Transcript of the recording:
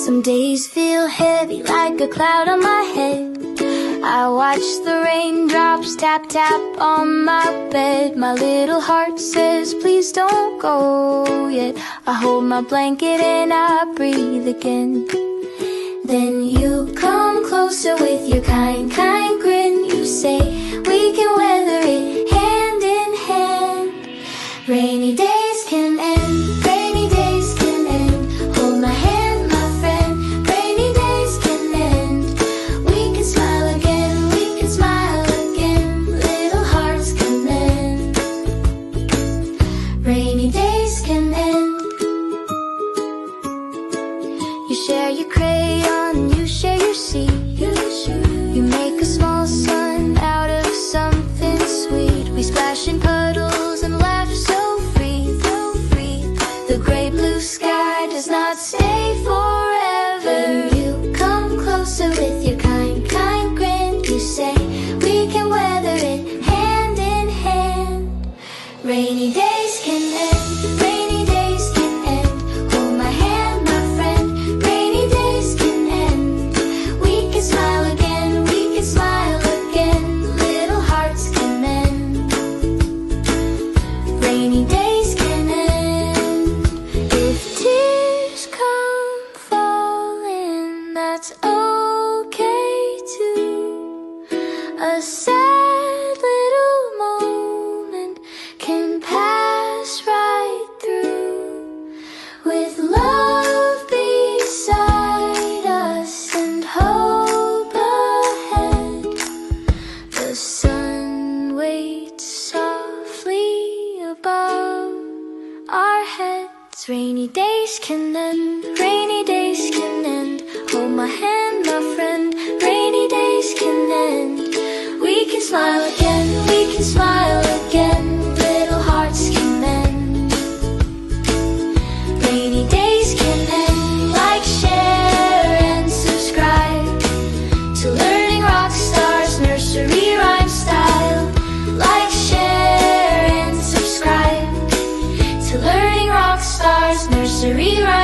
Some days feel heavy like a cloud on my head. I watch the raindrops tap tap on my bed. My little heart says please don't go yet. I hold my blanket and I breathe again. Then you come closer with your kind, kind grin. You say we can weather it hand in hand. Rainy days can end, rainy days can end. Hold my hand, my friend, rainy days can end. We can smile again, we can smile again. Little hearts can mend. Rainy days can end. You share your crayon, you share your seed. You make a small sun out of something sweet. We splash in puddles and laugh so free, so free. The gray blue sky does not stay forever. You come closer with your kind, kind grin. You say we can weather it hand in hand. Rainy days can end, rainy days can end. Hold my hand, my friend, rainy days can end. We can smile again, we can smile again. Little hearts can mend. Rainy days can end. If tears come falling, that's okay too. A sad little moment can pass right through. With love beside us and hope ahead, the sun waits softly above our heads. Rainy days can end, rainy days can end. Hold my hand, my friend, rainy days can end. We can smile again, we can smile again. Little hearts can mend. Rainy days can end. Like, share, and subscribe to Learning Rockstars Nursery Rhyme Style. Like, share, and subscribe to Learning Rockstars Nursery Rhyme